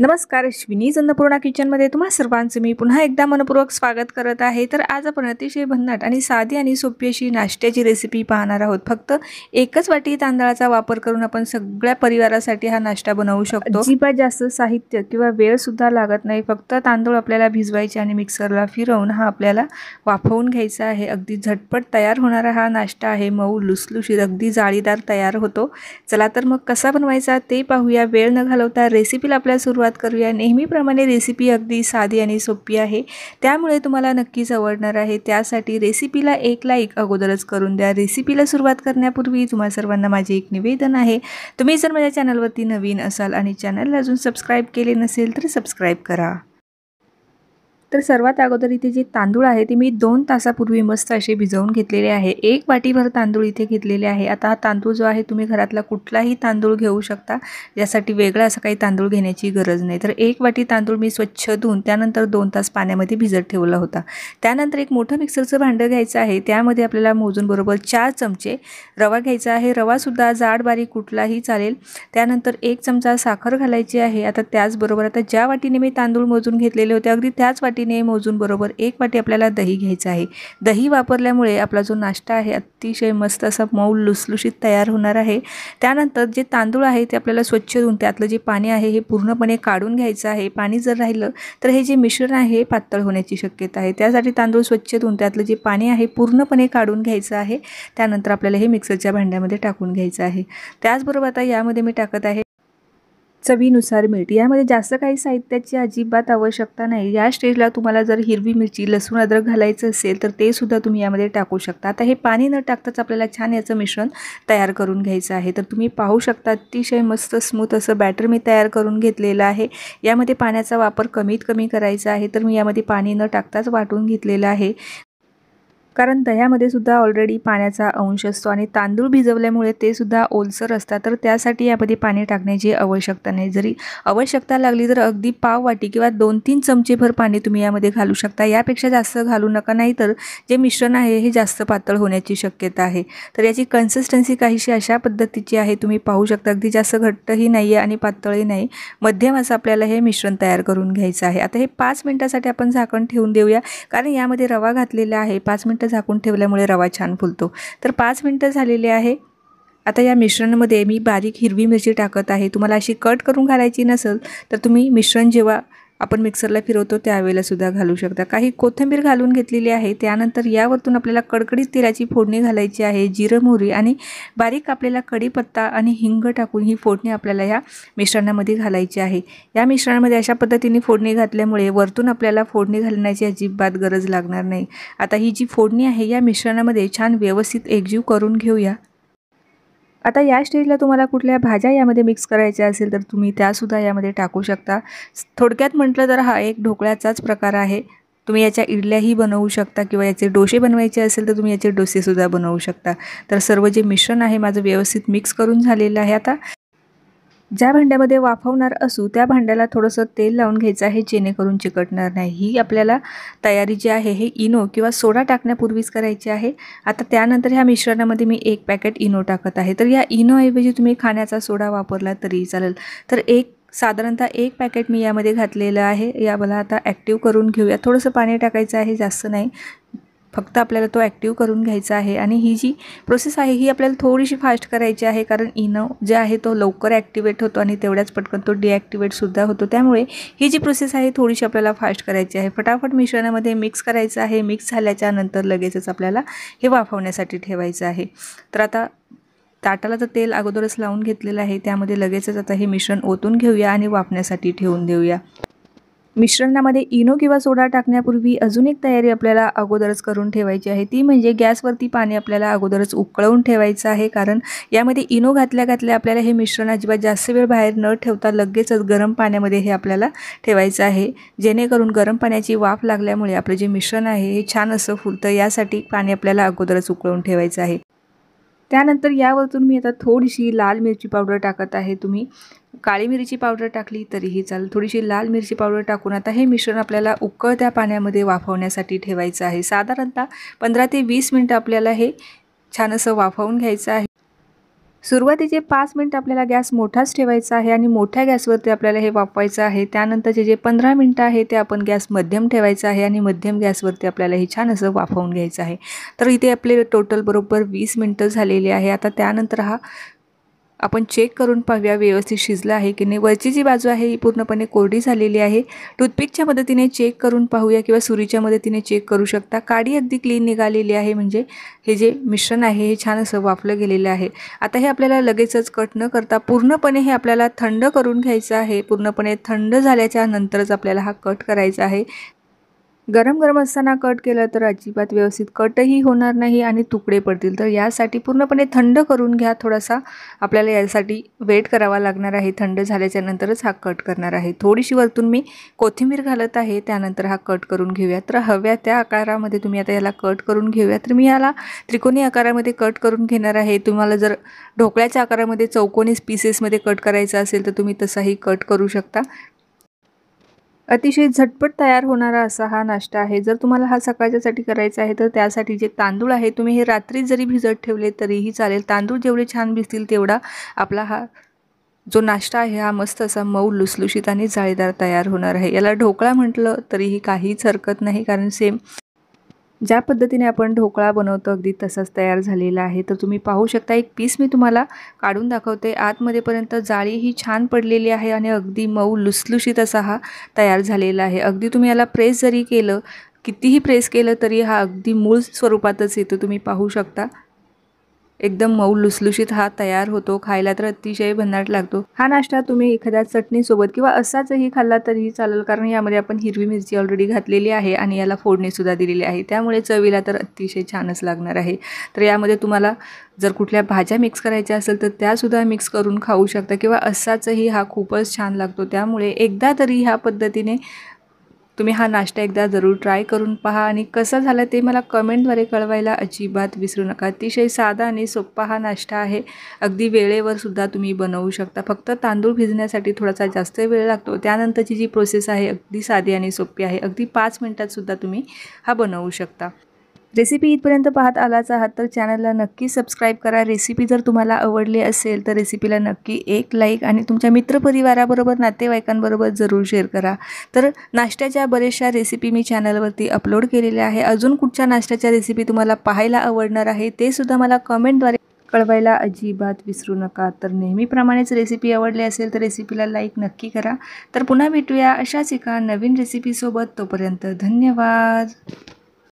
नमस्कार, अश्विनी अन्नपूर्णा किचनमध्ये तुम्हा सर्वांचं मी पुन्हा एकदा मनपूर्वक स्वागत करत आहे। तर आज आपण अतिशय भन्नाट आणि साधी आणि सोपी अशी नाश्त्याची रेसिपी पाहणार आहोत। फक्त एकच वाटी तांदळाचा वापर करून आपण सगळ्या परिवारासाठी हा नाश्ता बनवू शकतो। अजिबात जास्त साहित्य किंवा वेळ सुद्धा लागत नाही। फक्त तांदूळ आपल्याला भिजवायचे आणि मिक्सरला फिरवून हा आपल्याला वाफवून घ्यायचा आहे। अगदी झटपट तयार होणारा हा नाश्ता आहे। मऊ लुसलुशीत अगदी जाळीदार तयार होतो। चला तर मग कसा बनवायचा ते पाहूया। वेळ न घालवता रेसिपीला आपल्या सुरुवात करूया। नेहमीप्रमाणे रेसिपी अगदी साधी आणि सोपी आहे, त्यामुळे तुम्हाला नक्कीच आवडणार आहे। त्यासाठी रेसिपीला एक लाईक अगोदरच करून द्या। रेसिपीला सुरुवात करण्यापूर्वी तुम्हा सर्वांना माझे एक निवेदन आहे, तुम्ही जर माझ्या चॅनलवरती नवीन असाल आणि चॅनलला अजून सबस्क्राइब केले नसेल तर सबस्क्राइब करा। तर सर्वात अगोदर इथे जे तांदूळ आहे ते मी 2 तासापूर्वी मस्त असे भिजवून घेतलेले आहे। 1 वाटीभर तांदूळ इथे घेतलेले आहे। आता हा तांदूळ जो आहे तुम्ही घरातला कुठलाही तांदूळ घेऊ शकता, यासाठी वेगळा असं काही तांदूळ घेण्याची गरज नाही। तर 1 वाटी तांदूळ मी स्वच्छ धुवून त्यानंतर 2 तास पाण्यामध्ये भिजत ठेवला होता। त्यानंतर एक मोठं मिक्सरचं भांडं घ्यायचं आहे। त्यामध्ये आपल्याला मोजून बरोबर 4 चमचे रवा घ्यायचा आहे। रवा सुद्धा जाड बारीक कुठलाही चालेल। त्यानंतर 1 चमचा साखर घालायची आहे। आता त्याचबरोबर आता ज्या वाटीने मी तांदूळ मोजून घेतलेले होते अगदी त्याच वाटीने मोजून बरोबर 1 वाटी आपल्याला दही घ्यायचं आहे। दही वापरल्यामुळे आपला जो नाश्ता आहे अतिशय मस्त असा मऊ लुसलुशीत तयार होणार आहे। त्यानंतर जे तांदूळ आहे ते आपल्याला स्वच्छ धुवून त्यातलं जे पाणी आहे हे पूर्णपणे काढून घ्यायचं आहे। पाणी जर राहिलं तर हे जे मिश्रण आहे पातळ होण्याची शक्यता आहे। त्यासाठी तांदूळ स्वच्छ धुवून त्यातलं जे पाणी आहे पूर्णपणे काढून घ्यायचं आहे। त्यानंतर आपल्याला हे मिक्सरच्या भांड्यामध्ये टाकून घ्यायचं आहे। त्याचबरोबर आता यामध्ये मी टाकत आहे चवीनुसार मीठ। यामध्ये जास्त काही साहित्याची अजिबात आवश्यकता नाही। या स्टेजला तुम्हाला जर हिरवी मिरची लसूण अद्रक घालायचं असेल तर ते सुद्धा तुम्ही यामध्ये टाकू शकता। आता हे पाणी न टाकताच आपल्याला छान याचं मिश्रण तयार करून घ्यायचं आहे। तर तुम्ही पाहू शकता अतिशय मस्त स्मूथ असं बॅटर मी तयार करून घेतलेलं आहे। यामध्ये पाण्याचा वापर कमीत कमी करायचा आहे। तर मी यामध्ये पाणी न टाकताच वाटून घेतलेलं आहे, कारण दह्यामध्ये सुद्धा ऑलरेडी पाण्याचा अंश असतो आणि तांदूळ भिजवल्यामुळे ते सुद्धा ओलसर असतात। तर त्यासाठी यामध्ये पाणी टाकण्याची आवश्यकता नाही। जरी आवश्यकता लागली तर अगदी पाव वाटी किंवा 2-3 चमचेभर पाणी तुम्ही यामध्ये घालू शकता। यापेक्षा जास्त घालू नका, नाही तर जे मिश्रण आहे हे जास्त पातळ होण्याची शक्यता आहे। तर याची कन्सिस्टन्सी काहीशी अशा पद्धतीची आहे, तुम्ही पाहू शकता। अगदी जास्त घट्टही नाही आहे आणि पातळही नाही, मध्यम असं आपल्याला हे मिश्रण तयार करून घ्यायचं आहे। आता हे 5 मिनिटासाठी आपण झाकण ठेवून देऊया, कारण यामध्ये रवा घातलेला आहे। 5 मिनिटं झाकून ठेवल्यामुळे रवा छान फुलतो। तर 5 मिनिटं झालेले आहे। आता या मिश्रणामध्ये मी बारीक हिरवी मिरची टाकत आहे। तुम्हाला अशी कट करून घालायची नसेल तर तुम्ही मिश्रण जेव्हा आपण मिक्सरला फिरवतो त्यावेळेला सुद्धा घालू शकता। काही कोथिंबीर घालून घेतलेली आहे। त्यानंतर यावरतून आपल्याला कडकडीत तेलाची फोडणी घालायची आहे। जिरं मोहरी आणि बारीक आपल्याला कढीपत्ता आणि हिंग टाकून ही फोडणी आपल्याला या मिश्रणामध्ये घालायची आहे। या मिश्रणामध्ये अशा पद्धतीने फोडणी घातल्यामुळे वरतून आपल्याला फोडणी घालण्याची अजिबात गरज लागणार नाही। आता ही जी फोडणी आहे या मिश्रणामध्ये छान व्यवस्थित एकजीव करून घेऊया। आता या स्टेजला तुम्हाला कुठल्या भाज्या यामध्ये मिक्स करायच्या असेल तर तुम्ही त्यासुद्धा यामध्ये टाकू शकता। थोडक्यात म्हटलं तर हा एक ढोकळ्याचाच प्रकार आहे। तुम्ही याच्या इडल्याही बनवू शकता किंवा याचे डोसे बनवायचे असेल तर तुम्ही याचे डोसेसुद्धा बनवू शकता। तर सर्व जे मिश्रण आहे माझं व्यवस्थित मिक्स करून झालेलं आहे। आता ज्या भांड्यामध्ये वाफवणार असू त्या भांड्याला थोडंसं तेल लावून घ्यायचं आहे, जेणेकरून चिकटणार नाही। ही आपल्याला तयारी जी आहे हे इनो किंवा सोडा टाकण्यापूर्वीच करायची आहे। आता त्यानंतर ह्या मिश्रणामध्ये मी 1 पॅकेट इनो टाकत आहे। तर या इनोऐवजी तुम्ही खाण्याचा सोडा वापरला तरी चालेल। तर साधारणतः 1 पॅकेट मी यामध्ये घातलेलं आहे। याला आता ॲक्टिव्ह करून घेऊया। थोडंसं पाणी टाकायचं आहे, जास्त नाही, फक्त आपल्याला तो ॲक्टिव्ह करून घ्यायचा आहे। आणि ही जी प्रोसेस आहे ही आपल्याला थोडीशी फास्ट करायची आहे, कारण इनो जे आहे तो लवकर ॲक्टिवेट होतो आणि तेवढ्याच पटकन तो डिॲक्टिवेटसुद्धा होतो। त्यामुळे ही जी प्रोसेस आहे थोडीशी आपल्याला फास्ट करायची आहे। फटाफट मिश्रणामध्ये मिक्स करायचं आहे। मिक्स झाल्याच्या नंतर लगेचच आपल्याला हे वाफवण्यासाठी ठेवायचं आहे। तर आता ताटाला तर तेल अगोदरच लावून घेतलेलं आहे, त्यामध्ये लगेचच आता हे मिश्रण ओतून घेऊया आणि वाफण्यासाठी ठेवून देऊया। मिश्रणामध्ये इनो किंवा सोडा टाकण्यापूर्वी अजून एक तयारी आपल्याला अगोदरच करून ठेवायची आहे, ती म्हणजे गॅसवरती पाणी आपल्याला अगोदरच उकळवून ठेवायचं आहे। कारण यामध्ये इनो घातल्या आपल्याला हे मिश्रण अजिबात जास्त वेळ बाहेर न ठेवता लगेचच गरम पाण्यामध्ये हे आपल्याला ठेवायचं आहे, जेणेकरून गरम पाण्याची वाफ लागल्यामुळे आपलं जे मिश्रण आहे हे छान असं फुलतं। यासाठी पाणी आपल्याला अगोदरच उकळवून ठेवायचं आहे। त्यानंतर यावरतून मी आता थोडीशी लाल मिरची पावडर टाकत आहे। तुम्ही काळी मिरची पावडर टाकली तरीही चालेल। थोडीशी लाल मिरची पावडर टाकून आता हे मिश्रण आपल्याला उकळत्या पाण्यामध्ये वाफवण्यासाठी ठेवायचं आहे। साधारणतः 15 ते 20 मिनिटं आपल्याला हे छान असं वाफवून घ्यायचं आहे। सुरुवातीचे 5 मिनिट आपल्याला गॅस मोठाच ठेवायचा आहे आणि मोठ्या गॅसवरती आपल्याला हे वाफवायचं आहे। त्यानंतरचे जे 15 मिनिटं आहे ते आपण गॅस मध्यम ठेवायचा आहे आणि मध्यम गॅसवरती आपल्याला हे छान असं वाफवून घ्यायचं आहे। तर इथे आपले टोटल बरोबर 20 मिनिटं झालेली आहे। आता त्यानंतर हा आपण चेक करून पाहूया व्यवस्थित शिजला आहे की नाही। वरची जी बाजू आहे ही पूर्णपणे कोरडी झालेली आहे। टूथपिकच्या मदतीने चेक करून पाहूया किंवा सुरीच्या मदतीने चेक करू शकता। काडी अगदी क्लीन निघालेली आहे, म्हणजे हे जे मिश्रण आहे हे छान असं वाफलं गेलेलं आहे। आता हे आपल्याला लगेचच कट न करता पूर्णपणे हे आपल्याला थंड करून घ्यायचं आहे। पूर्णपणे थंड झाल्याच्या नंतरच आपल्याला हा कट करायचा आहे। गरम गरम असताना कट केलं तर अजिबात व्यवस्थित कटही होणार नाही आणि तुकडे पडतील। तर यासाठी पूर्णपणे थंड करून घ्या। थोडासा आपल्याला यासाठी वेट करावा लागणार आहे। थंड झाल्याच्या नंतरच हा कट करणार आहे। थोडीशी वरतून मी कोथिंबीर घालत आहे, त्यानंतर हा कट करून घेऊया। तर हव्या त्या आकारामध्ये तुम्ही आता याला कट करून घेऊया। तर मी याला त्रिकोणी आकारामध्ये कट करून घेणार आहे। तुम्हाला जर ढोकळ्याच्या आकारामध्ये चौकोनी पीसेसमध्ये कट करायचा असेल तर तुम्ही तसाही कट करू शकता। अतिशय झटपट तयार होणारा असा हा नाश्ता आहे। जर तुम्हाला हा सकाळच्यासाठी करायचा आहे तर त्यासाठी जे तांदूळ आहे तुम्ही हे रात्री जरी भिजत ठेवले तरीही चालेल। तांदूळ जेवढे छान भिजतील तेवढा आपला हा जो नाश्ता आहे हा मस्त असा मऊ लुसलुशीत आणि जाळीदार तयार होणार आहे। याला ढोकळा म्हटलं तरीही काहीच हरकत नाही, कारण सेम ज्या पद्धतीने आपण ढोकळा बनवतो अगदी तसाच तयार झालेला आहे। तर तुम्ही पाहू शकता, एक पीस मी तुम्हाला काढून दाखवते। आतमध्येपर्यंत जाळी ही छान पडलेली आहे आणि अगदी मऊ लुसलुशीत असा हा तयार झालेला आहे। अगदी तुम्ही याला प्रेस जरी केलं, कितीही प्रेस केलं तरी हा अगदी मूळ स्वरूपातच येतो। तुम्ही पाहू शकता एकदम मऊ लुसलुशीत हा तयार होतो। खायला तर अतिशय भन्नाट लागतो। हा नाश्ता तुम्ही एखाद्या चटणीसोबत किंवा असाचही खाल्ला तरीही चालेल, कारण यामध्ये आपण हिरवी मिरची ऑलरेडी घातलेली आहे आणि याला फोडणीसुद्धा दिलेली आहे, त्यामुळे चवीला तर अतिशय छानच लागणार आहे। तर यामध्ये तुम्हाला जर कुठल्या भाज्या मिक्स करायच्या असेल तर त्यासुद्धा मिक्स करून खाऊ शकता किंवा असाचही हा खूपच छान लागतो। त्यामुळे एकदा तरी ह्या पद्धतीने तुम्ही हा नाश्ता एकदा जरूर ट्राय करून पहा आणि कसा झाला ते मला कमेंटद्वारे कळवायला अजिबात विसरू नका। अतिशय साधा आणि सोपा हा नाश्ता आहे। अगदी वेळेवर सुद्धा तुम्ही बनवू शकता। फक्त तांदूळ भिजण्यासाठी थोडासा जास्त वेळ लागतो। त्यानंतरची जी प्रोसेस आहे अगदी साधी आणि सोपी आहे। अगदी 5 मिनिटात सुद्धा तुम्ही हा बनवू शकता। रेसिपी इथपर्यंत पाहत आलाच आहात तर चॅनलला नक्की सबस्क्राईब करा। रेसिपी जर तुम्हाला आवडली असेल तर रेसिपीला नक्की एक लाईक आणि तुमच्या मित्रपरिवाराबरोबर नातेवाईकांबरोबर जरूर शेअर करा। तर नाश्त्याच्या बऱ्याचशा रेसिपी मी चॅनलवरती अपलोड केलेल्या आहे। अजून कुठच्या नाश्त्याच्या रेसिपी तुम्हाला पाहायला आवडणार आहे ते सुद्धा मला कमेंटद्वारे कळवायला अजिबात विसरू नका। तर नेहमीप्रमाणेच रेसिपी आवडली असेल तर रेसिपीला लाईक नक्की करा। तर पुन्हा भेटूया अशाच एका नवीन रेसिपीसोबत। तोपर्यंत धन्यवाद।